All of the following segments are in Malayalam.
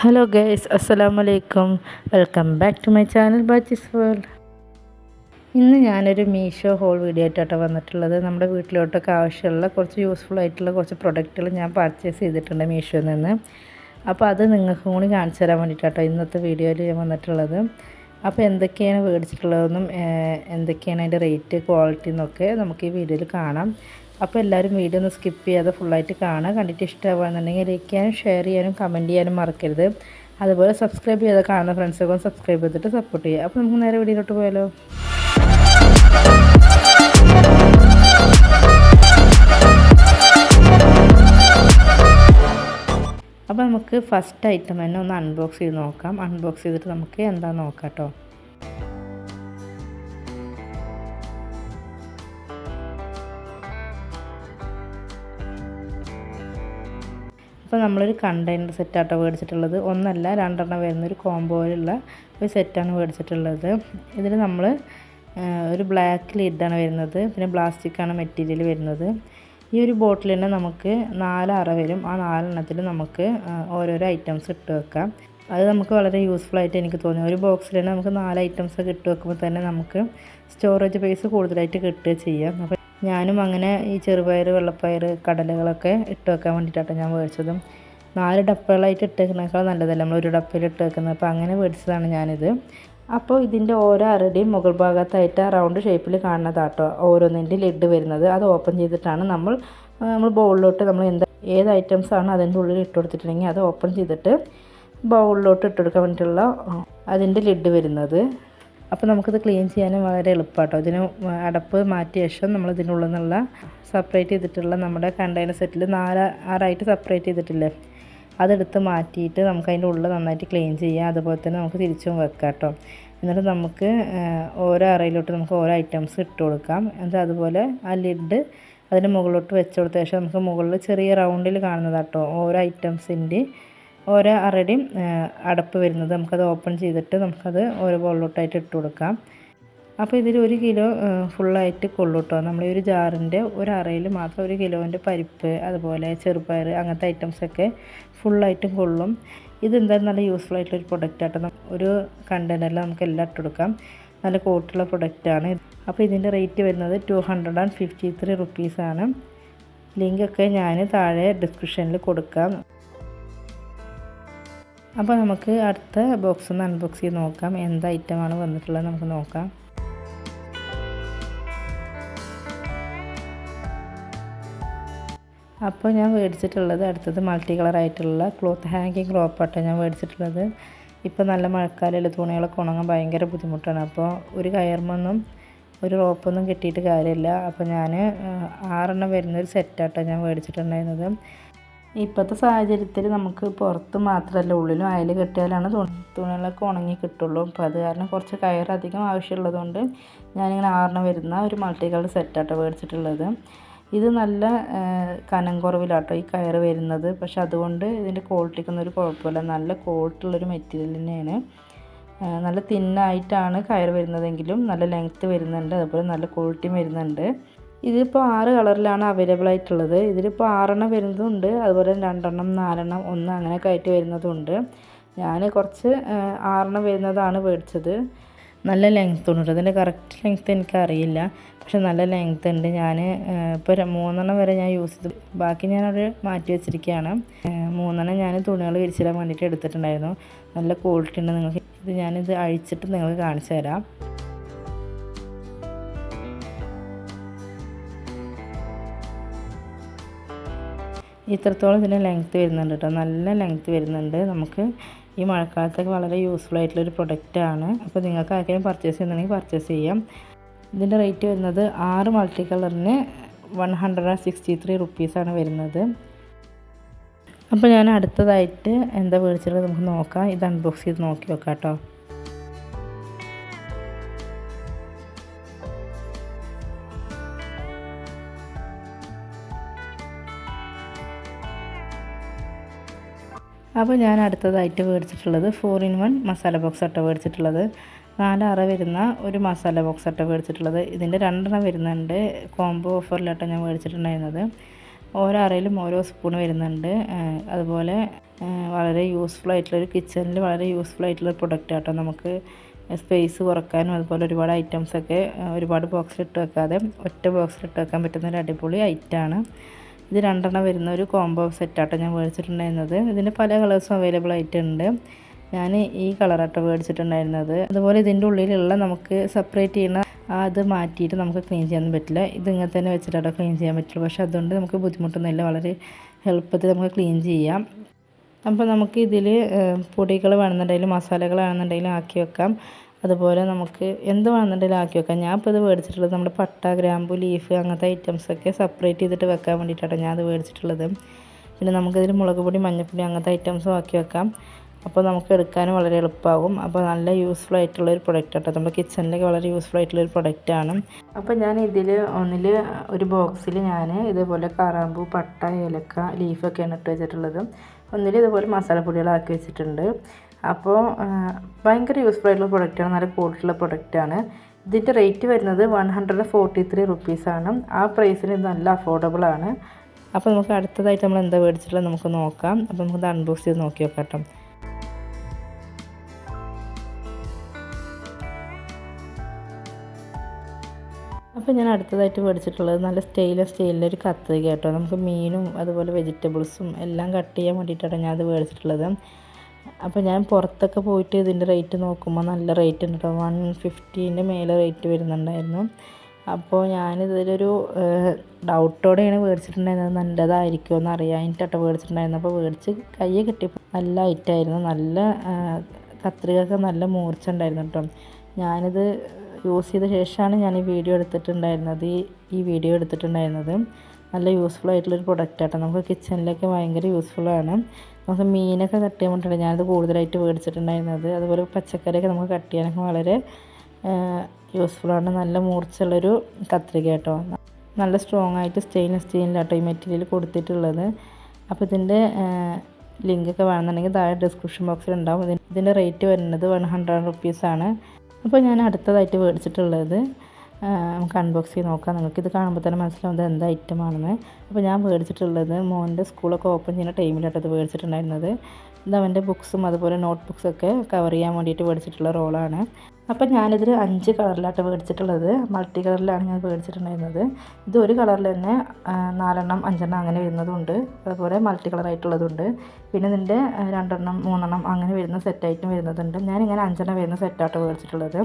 ഹലോ ഗൈസ്, അസ്സലാമു അലൈക്കും. Welcome back to my channel Bachi's world. ഇന്ന് ഞാനൊരു മീഷോ ഹോൾ വീഡിയോ ആയിട്ടാണ് വന്നിട്ടുള്ളത്. നമ്മുടെ വീട്ടിലോട്ടൊക്കെ ആവശ്യമുള്ള കുറച്ച് യൂസ്ഫുൾ ആയിട്ടുള്ള കുറച്ച് പ്രൊഡക്റ്റുകൾ ഞാൻ പർച്ചേസ് ചെയ്തിട്ടുണ്ട് മീഷോയിൽ നിന്ന്. അപ്പോൾ അത് നിങ്ങൾക്കും കൂടി കാണിച്ചു തരാൻ വേണ്ടിയിട്ടാണ് ഇന്നത്തെ വീഡിയോയിൽ ഞാൻ വന്നിട്ടുള്ളത്. അപ്പോൾ എന്തൊക്കെയാണ് മേടിച്ചിട്ടുള്ളതെന്നും എന്തൊക്കെയാണ് അതിൻ്റെ റേറ്റ്, ക്വാളിറ്റി എന്നൊക്കെ നമുക്ക് ഈ വീഡിയോയിൽ കാണാം. അപ്പോൾ എല്ലാവരും വീഡിയോ ഒന്ന് സ്കിപ്പ് ചെയ്യാതെ ഫുള്ളായിട്ട് കാണുക. കണ്ടിട്ട് ഇഷ്ടമാകുന്നുണ്ടെങ്കിൽ ലൈക്ക് ചെയ്യാനും ഷെയർ ചെയ്യാനും കമൻറ്റ് ചെയ്യാനും മറക്കരുത്. അതുപോലെ സബ്സ്ക്രൈബ് ചെയ്ത് കാണുന്ന ഫ്രണ്ട്സൊക്കെ സബ്സ്ക്രൈബ് ചെയ്തിട്ട് സപ്പോർട്ട് ചെയ്യുക. അപ്പോൾ നമുക്ക് നേരെ വീഡിയോയിലോട്ട് പോയാലോ. അപ്പോൾ നമുക്ക് ഫസ്റ്റ് ഐറ്റം തന്നെ ഒന്ന് അൺബോക്സ് ചെയ്ത് നോക്കാം. അൺബോക്സ് ചെയ്തിട്ട് നമുക്ക് എന്താണെന്ന് നോക്കാം കേട്ടോ. അപ്പോൾ നമ്മളൊരു കണ്ടെയ്നർ സെറ്റാട്ടോ മേടിച്ചിട്ടുള്ളത്. ഒന്നല്ല രണ്ടെണ്ണം വരുന്നൊരു കോംബോയിലുള്ള ഒരു സെറ്റാണ് മേടിച്ചിട്ടുള്ളത്. ഇതിൽ നമ്മൾ ഒരു ബ്ലാക്ക് ലിഡാണ് വരുന്നത്, പിന്നെ പ്ലാസ്റ്റിക്കാണ് മെറ്റീരിയൽ വരുന്നത്. ഈ ഒരു ബോട്ടിൽ തന്നെ നമുക്ക് 4 അറ വരും. ആ 4 നമുക്ക് ഓരോരോ ഐറ്റംസ് ഇട്ട് വെക്കാം. അത് നമുക്ക് വളരെ യൂസ്ഫുൾ ആയിട്ട് എനിക്ക് തോന്നി. ഒരു ബോക്സിൽ തന്നെ നമുക്ക് 4 ഐറ്റംസ് ഒക്കെ ഇട്ട് വെക്കുമ്പോൾ തന്നെ നമുക്ക് സ്റ്റോറേജ് സ്പേസ് കൂടുതലായിട്ട് കിട്ടുക ചെയ്യാം. അപ്പോൾ ഞാനും അങ്ങനെ ഈ ചെറുപയർ, വെള്ളപ്പയർ, കടലകളൊക്കെ ഇട്ട് വെക്കാൻ വേണ്ടിയിട്ടാണ് ഞാൻ മേടിച്ചതും. 4 ഡപ്പകളായിട്ട് ഇട്ടേക്കുന്നേക്കാൾ നല്ലതല്ല നമ്മൾ ഒരു ഡപ്പയിൽ ഇട്ട് വെക്കുന്നത്. അപ്പോൾ അങ്ങനെ മേടിച്ചതാണ് ഞാനിത്. അപ്പോൾ ഇതിൻ്റെ ഓരോ അറയുടെയും മുകൾ ഭാഗത്തായിട്ട് റൗണ്ട് ഷേപ്പിൽ കാണുന്നതാട്ടോ ഓരോന്നിൻ്റെ ലിഡ് വരുന്നത്. അത് ഓപ്പൺ ചെയ്തിട്ടാണ് നമ്മൾ ബൗളിലോട്ട് നമ്മൾ ഏത് ഐറ്റംസാണ് അതിൻ്റെ ഉള്ളിൽ ഇട്ട് കൊടുത്തിട്ടുണ്ടെങ്കിൽ അത് ഓപ്പൺ ചെയ്തിട്ട് ബൗളിലോട്ട് ഇട്ട് കൊടുക്കാൻ വേണ്ടിയിട്ടുള്ള അതിൻ്റെ ലിഡ് വരുന്നത്. അപ്പോൾ നമുക്കിത് ക്ലീൻ ചെയ്യാനും വളരെ എളുപ്പമാട്ടോ. ഇതിന് അടപ്പ് മാറ്റിയ ശേഷം നമ്മൾ ഇതിനുള്ളിൽ നിന്നുള്ള സെപ്പറേറ്റ് ചെയ്തിട്ടുള്ള നമ്മുടെ കണ്ടെയ്നർ സെറ്റിൽ 4 സെപ്പറേറ്റ് ചെയ്തിട്ടില്ലേ, അതെടുത്ത് മാറ്റിയിട്ട് നമുക്ക് അതിൻ്റെ ഉള്ളിൽ നന്നായിട്ട് ക്ലീൻ ചെയ്യാം. അതുപോലെ തന്നെ നമുക്ക് തിരിച്ചും വെക്കാം കേട്ടോ. എന്നിട്ട് നമുക്ക് ഓരോ അറയിലോട്ട് നമുക്ക് ഓരോ ഐറ്റംസ് ഇട്ട് കൊടുക്കാം. എന്നിട്ട് അതുപോലെ ആ ലിഡ് അതിൻ്റെ മുകളിലോട്ട് വെച്ച് കൊടുത്ത ശേഷം നമുക്ക് മുകളിൽ ചെറിയ റൗണ്ടിൽ കാണുന്നതാട്ടോ ഓരോ ഐറ്റംസിൻ്റെ ഓരോ അറയുടെയും അടപ്പ് വരുന്നത്. നമുക്കത് ഓപ്പൺ ചെയ്തിട്ട് നമുക്കത് ഓരോ ബോളിലോട്ടായിട്ട് ഇട്ട് കൊടുക്കാം. അപ്പോൾ ഇതിൽ 1 കിലോ ഫുള്ളായിട്ട് കൊള്ളും കേട്ടോ. നമ്മൾ ഈ ഒരു ജാറിൻ്റെ ഒരു അറയിൽ മാത്രം 1 കിലോൻ്റെ പരിപ്പ്, അതുപോലെ ചെറുപയർ, അങ്ങനത്തെ ഐറ്റംസൊക്കെ ഫുള്ളായിട്ടും കൊള്ളും. ഇതെന്തായാലും നല്ല യൂസ്ഫുൾ ആയിട്ടുള്ളൊരു പ്രൊഡക്റ്റാട്ടോ. ഒരു കണ്ടെയ്നറിൽ നമുക്ക് എല്ലാം ഇട്ട് കൊടുക്കാം. നല്ല ക്വാളിറ്റിയുള്ള പ്രൊഡക്റ്റാണ്. അപ്പോൾ ഇതിൻ്റെ റേറ്റ് വരുന്നത് 253 റുപ്പീസാണ്. ലിങ്കൊക്കെ ഞാൻ താഴെ ഡിസ്ക്രിപ്ഷനിൽ കൊടുക്കാം. അപ്പോൾ നമുക്ക് അടുത്ത ബോക്സ് ഒന്ന് അൺബോക്സ് ചെയ്ത് നോക്കാം. എന്ത് ഐറ്റമാണ് വന്നിട്ടുള്ളത് നമുക്ക് നോക്കാം. അപ്പോൾ ഞാൻ മേടിച്ചിട്ടുള്ളത് അടുത്തത് മൾട്ടി കളറായിട്ടുള്ള ക്ലോത്ത് ഹാങ്ങിങ് റോപ്പാട്ടോ ഞാൻ മേടിച്ചിട്ടുള്ളത്. ഇപ്പോൾ നല്ല മഴക്കാലമുള്ള തുണികളൊക്കെ ഉണങ്ങാൻ ഭയങ്കര ബുദ്ധിമുട്ടാണ്. അപ്പോൾ ഒരു കയർമൊന്നും ഒരു റോപ്പൊന്നും കിട്ടിയിട്ട് കാര്യമില്ല. അപ്പോൾ ഞാൻ 6 വരുന്നൊരു സെറ്റാട്ടോ ഞാൻ മേടിച്ചിട്ടുണ്ടായിരുന്നത്. ഇപ്പോഴത്തെ സാഹചര്യത്തിൽ നമുക്ക് പുറത്ത് മാത്രമല്ല ഉള്ളിലും അയൽ കെട്ടിയാലാണ് തുണികളൊക്കെ ഉണങ്ങി കിട്ടുള്ളൂ. അപ്പോൾ അത് കാരണം കുറച്ച് കയർ അധികം ആവശ്യമുള്ളതുകൊണ്ട് ഞാനിങ്ങനെ 6 വരുന്ന ഒരു മൾട്ടി കളർ സെറ്റാട്ടോ മേടിച്ചിട്ടുള്ളത്. ഇത് നല്ല കനം കുറവിലാട്ടോ ഈ കയർ വരുന്നത്. പക്ഷെ അതുകൊണ്ട് ഇതിൻ്റെ ക്വാളിറ്റിക്കൊന്നും ഒരു കുഴപ്പമില്ല. നല്ല ക്വാളിറ്റി ഉള്ളൊരു മെറ്റീരിയൽ തന്നെയാണ്. നല്ല തിന്നായിട്ടാണ് കയർ വരുന്നതെങ്കിലും നല്ല ലെങ്ത്ത് വരുന്നുണ്ട്, അതുപോലെ നല്ല ക്വാളിറ്റിയും വരുന്നുണ്ട്. ഇതിപ്പോൾ 6 കളറിലാണ് അവൈലബിൾ ആയിട്ടുള്ളത്. ഇതിലിപ്പോൾ 6 വരുന്നതുണ്ട്, അതുപോലെ 2, 4, 1 അങ്ങനെയൊക്കെ ആയിട്ട് വരുന്നതുണ്ട്. ഞാൻ കുറച്ച് 6 വരുന്നതാണ് മേടിച്ചത്. നല്ല ലെങ്ത്ത് ഉണ്ട്. ഇതിൻ്റെ കറക്റ്റ് ലെങ്ത്ത് എനിക്കറിയില്ല, പക്ഷെ നല്ല ലെങ്ത്ത് ഉണ്ട്. ഞാൻ ഇപ്പോൾ 3 വരെ ഞാൻ യൂസ് ചെയ്തു, ബാക്കി ഞാനത് മാറ്റി വെച്ചിരിക്കുകയാണ്. 3 ഞാൻ തുണികൾ വിരിച്ചിടാൻ വേണ്ടിയിട്ട് എടുത്തിട്ടുണ്ടായിരുന്നു. നല്ല ക്വാളിറ്റി ഉണ്ട്. നിങ്ങൾക്ക് ഞാനിത് അഴിച്ചിട്ട് നിങ്ങൾക്ക് കാണിച്ചു തരാം. ഇത്രത്തോളം ഇതിന് ലെങ്ത്ത് വരുന്നുണ്ട് കേട്ടോ. നല്ല ലെങ്ത്ത് വരുന്നുണ്ട്. നമുക്ക് ഈ മഴക്കാലത്തൊക്കെ വളരെ യൂസ്ഫുൾ ആയിട്ടുള്ളൊരു പ്രൊഡക്റ്റാണ്. അപ്പോൾ നിങ്ങൾക്ക് ആർക്കെങ്കിലും പർച്ചേസ് ചെയ്യുന്നുണ്ടെങ്കിൽ പർച്ചേസ് ചെയ്യാം. ഇതിൻ്റെ റേറ്റ് വരുന്നത് 6 മൾട്ടി കളറിന് 163 റുപ്പീസാണ് വരുന്നത്. അപ്പോൾ ഞാൻ അടുത്തതായിട്ട് എന്താ മേടിച്ചിട്ടുള്ളത് നമുക്ക് നോക്കാം. ഇത് അൺബോക്സ് ചെയ്ത് നോക്കി നോക്കാം കേട്ടോ. അപ്പോൾ ഞാൻ അടുത്തതായിട്ട് മേടിച്ചിട്ടുള്ളത് 4-in-1 മസാല ബോക്സ് ആട്ടോ മേടിച്ചിട്ടുള്ളത്. 4 അറ വരുന്ന ഒരു മസാല ബോക്സ് ആട്ടോ മേടിച്ചിട്ടുള്ളത്. ഇതിൻ്റെ 2 വരുന്നുണ്ട്. കോംബോ ഓഫറിലാട്ടോ ഞാൻ മേടിച്ചിട്ടുണ്ടായിരുന്നത്. ഓരോ അറയിലും ഓരോ സ്പൂൺ വരുന്നുണ്ട്. അതുപോലെ വളരെ യൂസ്ഫുൾ ആയിട്ടുള്ളൊരു കിച്ചണിൽ വളരെ യൂസ്ഫുൾ ആയിട്ടുള്ളൊരു പ്രൊഡക്റ്റ് ആട്ടോ. നമുക്ക് സ്പേസ് കുറക്കാനും അതുപോലെ ഒരുപാട് ഐറ്റംസൊക്കെ ഒരുപാട് ബോക്സിലിട്ട് വെക്കാതെ ഒറ്റ ബോക്സിലിട്ട് വെക്കാൻ പറ്റുന്ന ഒരു അടിപൊളി ഐറ്റമാണ്. ഇത് 2 വരുന്ന ഒരു കോംബോ സെറ്റാട്ടോ ഞാൻ മേടിച്ചിട്ടുണ്ടായിരുന്നത്. ഇതിന് പല കളേഴ്സും അവൈലബിൾ ആയിട്ടുണ്ട്. ഞാൻ ഈ കളറാട്ടോ മേടിച്ചിട്ടുണ്ടായിരുന്നത്. അതുപോലെ ഇതിൻ്റെ ഉള്ളിലുള്ള നമുക്ക് സെപ്പറേറ്റ് ചെയ്യുന്ന അത് മാറ്റിയിട്ട് നമുക്ക് ക്ലീൻ ചെയ്യാനൊന്നും പറ്റില്ല. ഇത് ഇങ്ങനെ തന്നെ വെച്ചിട്ടാട്ടോ ക്ലീൻ ചെയ്യാൻ പറ്റുള്ളൂ. പക്ഷേ അതുകൊണ്ട് നമുക്ക് ബുദ്ധിമുട്ടൊന്നുമില്ല, വളരെ എളുപ്പത്തിൽ നമുക്ക് ക്ലീൻ ചെയ്യാം. അപ്പോൾ നമുക്ക് ഇതിൽ പൊടികൾ വേണമെന്നുണ്ടെങ്കിലും മസാലകൾ വേണമെന്നുണ്ടെങ്കിലും ആക്കി വെക്കാം. അതുപോലെ നമുക്ക് എന്ത് വേണമെന്നുണ്ടെങ്കിലും ആക്കി വെക്കാം. ഞാൻ ഇപ്പോൾ ഇത് മേടിച്ചിട്ടുള്ളത് നമ്മുടെ പട്ട, ഗ്രാമ്പു, ലീഫ് അങ്ങനത്തെ ഐറ്റംസൊക്കെ സെപ്പറേറ്റ് ചെയ്തിട്ട് വെക്കാൻ വേണ്ടിയിട്ടാണ് ഞാൻ അത് മേടിച്ചിട്ടുള്ളത്. പിന്നെ നമുക്കിതിൽ മുളക് പൊടി, മഞ്ഞൾപ്പൊടി അങ്ങനത്തെ ഐറ്റംസും ആക്കി വെക്കാം. അപ്പോൾ നമുക്ക് എടുക്കാനും വളരെ എളുപ്പമാകും. അപ്പോൾ നല്ല യൂസ്ഫുൾ ആയിട്ടുള്ളൊരു പ്രൊഡക്റ്റ് ആട്ടോ. നമ്മുടെ കിച്ചണിലേക്ക് വളരെ യൂസ്ഫുൾ ആയിട്ടുള്ളൊരു പ്രൊഡക്റ്റാണ്. അപ്പോൾ ഞാൻ ഇതിൽ ഒരു ബോക്സിൽ ഞാൻ ഇതേപോലെ കറാമ്പൂ, പട്ട, ഏലക്ക, ലീഫൊക്കെയാണ് ഇട്ട് വെച്ചിട്ടുള്ളത്. ഇതുപോലെ മസാലപ്പൊടികളാക്കി വെച്ചിട്ടുണ്ട്. അപ്പോൾ ഭയങ്കര യൂസ്ഫുൾ ആയിട്ടുള്ള പ്രൊഡക്റ്റാണ്, നല്ല ക്വാളിറ്റിയുള്ള പ്രൊഡക്റ്റാണ്. ഇതിൻ്റെ റേറ്റ് വരുന്നത് 143 റുപ്പീസാണ്. ആ പ്രൈസിന് ഇത് നല്ല അഫോർഡബിൾ ആണ്. അപ്പോൾ നമുക്ക് അടുത്തതായിട്ട് നമ്മൾ എന്താ മേടിച്ചിട്ടുള്ളത് നമുക്ക് നോക്കാം. അപ്പോൾ നമുക്കത് അൺബോക്സ് ചെയ്ത് നോക്കി നോക്കാം കേട്ടോ. അപ്പോൾ ഞാൻ അടുത്തതായിട്ട് മേടിച്ചിട്ടുള്ളത് നല്ല സ്റ്റെയിനിലൊരു കത്രിക കേട്ടോ. നമുക്ക് മീനും അതുപോലെ വെജിറ്റബിൾസും എല്ലാം കട്ട് ചെയ്യാൻ വേണ്ടിയിട്ടാണ് ഞാൻ അത് മേടിച്ചിട്ടുള്ളത്. അപ്പോൾ ഞാൻ പുറത്തൊക്കെ പോയിട്ട് ഇതിൻ്റെ റേറ്റ് നോക്കുമ്പോൾ നല്ല റേറ്റ് ഉണ്ട് കേട്ടോ. 150ൻ്റെ മേലെ റേറ്റ് വരുന്നുണ്ടായിരുന്നു. അപ്പോൾ ഞാനിതിലൊരു ഡൗട്ടോടെയാണ് മേടിച്ചിട്ടുണ്ടായിരുന്നത്, നല്ലതായിരിക്കുമോ എന്ന് അറിയാനായിട്ടോ മേടിച്ചിട്ടുണ്ടായിരുന്നു. അപ്പോൾ മേടിച്ച് കയ്യെ കിട്ടിയപ്പോൾ നല്ല ഐറ്റമായിരുന്നു. നല്ല കത്രികയൊക്കെ നല്ല മൂർച്ച ഉണ്ടായിരുന്നു കേട്ടോ. ഞാനിത് യൂസ് ചെയ്ത ശേഷമാണ് ഞാൻ ഈ വീഡിയോ എടുത്തിട്ടുണ്ടായിരുന്നത്. നല്ല യൂസ്ഫുൾ ആയിട്ടുള്ളൊരു പ്രൊഡക്റ്റ് ആട്ടോ. നമുക്ക് കിച്ചണിലൊക്കെ ഭയങ്കര യൂസ്ഫുള്ളാണ്. നമുക്ക് മീനൊക്കെ കട്ട് ചെയ്യാൻ വേണ്ടിയിട്ടാണ് ഞാനത് കൂടുതലായിട്ട് മേടിച്ചിട്ടുണ്ടായിരുന്നത്. അതുപോലെ പച്ചക്കറിയൊക്കെ നമുക്ക് കട്ട് ചെയ്യാനൊക്കെ വളരെ യൂസ്ഫുള്ളാണ്. നല്ല മൂർച്ചയുള്ളൊരു കത്രിക കേട്ടോ. നല്ല സ്ട്രോങ് ആയിട്ട് സ്റ്റെയിൻലെസ് സ്റ്റീലിലാട്ടോ ഈ മെറ്റീരിയൽ കൊടുത്തിട്ടുള്ളത്. അപ്പോൾ ഇതിൻ്റെ ലിങ്കൊക്കെ വേണമെന്നുണ്ടെങ്കിൽ താഴെ ഡിസ്ക്രിപ്ഷൻ ബോക്സിൽ ഉണ്ടാവും. ഇതിൻ്റെ റേറ്റ് വരുന്നത് 100 റുപ്പീസാണ്. അപ്പോൾ ഞാൻ അടുത്തതായിട്ട് മേടിച്ചിട്ടുള്ളത് നമുക്ക് അൺബോക്സ് ചെയ്ത് നോക്കാം. നിങ്ങൾക്കിത് കാണുമ്പോൾ തന്നെ മനസ്സിലാവും ഇത് എന്ത് ഐറ്റമാണെന്ന്. അപ്പോൾ ഞാൻ മേടിച്ചിട്ടുള്ളത് മോൻ്റെ സ്കൂളൊക്കെ ഓപ്പൺ ചെയ്യുന്ന ടൈമിലാട്ടോ ഇത് മേടിച്ചിട്ടുണ്ടായിരുന്നത്. ഇത് അവൻ്റെ ബുക്സും അതുപോലെ നോട്ട് ബുക്സൊക്കെ കവർ ചെയ്യാൻ വേണ്ടിയിട്ട് മേടിച്ചിട്ടുള്ള റോളാണ്. അപ്പോൾ ഞാനിതിൽ 5 കളറിലാട്ടോ മേടിച്ചിട്ടുള്ളത്. മൾട്ടി കളറിലാണ് ഞാൻ മേടിച്ചിട്ടുണ്ടായിരുന്നത്. ഇത് ഒരു കളറിൽ തന്നെ 4 5 അങ്ങനെ വരുന്നതുണ്ട്. അതുപോലെ മൾട്ടി കളറായിട്ടുള്ളതുണ്ട്. പിന്നെ ഇതിൻ്റെ 2 3 അങ്ങനെ വരുന്ന സെറ്റായിട്ടും വരുന്നതുണ്ട്. ഞാനിങ്ങനെ 5 വരുന്ന സെറ്റാട്ടോ മേടിച്ചിട്ടുള്ളത്.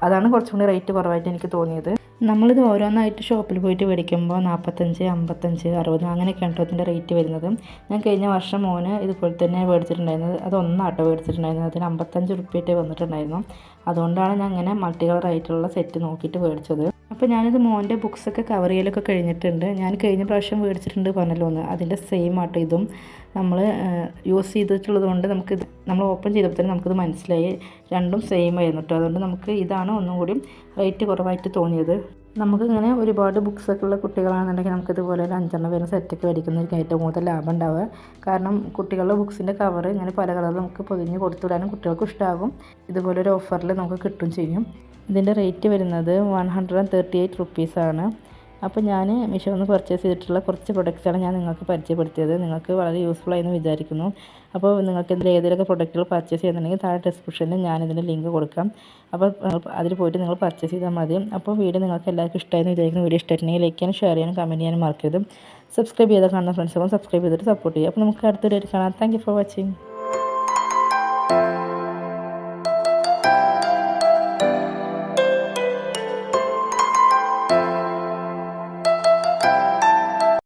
അതാണ് കുറച്ചും കൂടി റേറ്റ് കുറവായിട്ട് എനിക്ക് തോന്നിയത്. നമ്മളിത് ഓരോന്നായിട്ട് ഷോപ്പിൽ പോയിട്ട് മേടിക്കുമ്പോൾ 45 55 60 അങ്ങനെയൊക്കെയാണ് കേട്ടോ ഇതിൻ്റെ റേറ്റ് വരുന്നത്. ഞാൻ കഴിഞ്ഞ വർഷം മോന് ഇതുപോലെ തന്നെ മേടിച്ചിട്ടുണ്ടായിരുന്നത്. അത് ഒന്നാട്ടോ മേടിച്ചിട്ടുണ്ടായിരുന്നത്. അതിന് 55 റുപ്യയായിട്ടേ വന്നിട്ടുണ്ടായിരുന്നു. അതുകൊണ്ടാണ് ഞാൻ ഇങ്ങനെ മൾട്ടി കളറായിട്ടുള്ള സെറ്റ് നോക്കിയിട്ട് മേടിച്ചത്. അപ്പോൾ ഞാനിത് മോൻ്റെ ബുക്സൊക്കെ കവർ ചെയ്യലൊക്കെ കഴിഞ്ഞിട്ടുണ്ട്. ഞാൻ കഴിഞ്ഞ പ്രാവശ്യം മേടിച്ചിട്ടുണ്ട് പറഞ്ഞല്ലോ ഒന്ന്, അതിൻ്റെ സെയിം ആട്ടോ ഇതും. നമ്മൾ യൂസ് ചെയ്തിട്ടുള്ളത് കൊണ്ട് നമ്മൾ ഓപ്പൺ ചെയ്തപ്പോൾ തന്നെ നമുക്കിത് മനസ്സിലായി രണ്ടും സെയിം ആയിരുന്നു കേട്ടോ. അതുകൊണ്ട് നമുക്ക് ഇതാണ് ഒന്നും കൂടി റേറ്റ് കുറവായിട്ട് തോന്നിയത്. നമുക്കിങ്ങനെ ഒരുപാട് ബുക്സൊക്കെ ഉള്ള കുട്ടികളാണെന്നുണ്ടെങ്കിൽ നമുക്കിതുപോലെ ഒരു 5 വരുന്ന സെറ്റൊക്കെ മേടിക്കുന്നതിന് ഏറ്റവും കൂടുതൽ ലാഭം ഉണ്ടാവുക. കാരണം കുട്ടികളുടെ ബുക്സിൻ്റെ കവർ ഇങ്ങനെ പല കളറിൽ നമുക്ക് പൊതിഞ്ഞ് കൊടുത്തുവിടാനും കുട്ടികൾക്കും ഇഷ്ടമാകും. ഇതുപോലെ ഒരു ഓഫറിൽ നമുക്ക് കിട്ടും ചെയ്യും. ഇതിൻ്റെ റേറ്റ് വരുന്നത് 138 റുപ്പീസാണ്. അപ്പോൾ ഞാൻ മീഷോയിൽ നിന്ന് പർച്ചേസ് ചെയ്തിട്ടുള്ള കുറച്ച് പ്രൊഡക്റ്റ്സാണ് ഞാൻ നിങ്ങൾക്ക് പരിചയപ്പെടുത്തിയത്. നിങ്ങൾക്ക് വളരെ യൂസ്ഫുൾ ആയെന്ന് വിചാരിക്കുന്നു. അപ്പോൾ നിങ്ങൾക്ക് ഇതിൽ ഏതെങ്കിലുമൊക്കെ പ്രൊഡക്റ്റുകൾ പർച്ചേസ് ചെയ്യുന്നുണ്ടെങ്കിൽ താഴെ ഡിസ്ക്രിപ്ഷനിൽ ഞാനിതിൻ്റെ ലിങ്ക് കൊടുക്കാം. അപ്പോൾ അതിൽ പോയിട്ട് നിങ്ങൾ പർച്ചേസ് ചെയ്താൽ മതി. അപ്പോൾ വീഡിയോ നിങ്ങൾക്ക് എല്ലാവർക്കും ഇഷ്ടമായെന്ന് വിചാരിക്കുന്നു. വീഡിയോ ഇഷ്ടമായിട്ടുണ്ടെങ്കിൽ ലൈക്ക് ചെയ്യാനും ഷെയർ ചെയ്യാനും കമൻറ്റ് ചെയ്യാനും മറക്കരുത്. സബ്സ്ക്രൈബ് ചെയ്താൽ കാണുന്ന ഫ്രണ്ട്സുകളും സബ്സ്ക്രൈബ് ചെയ്തിട്ട് സപ്പോർട്ട് ചെയ്യുക. അപ്പോൾ നമുക്ക് അടുത്ത വീഡിയോയിൽ കാണാം. Thank you for watching.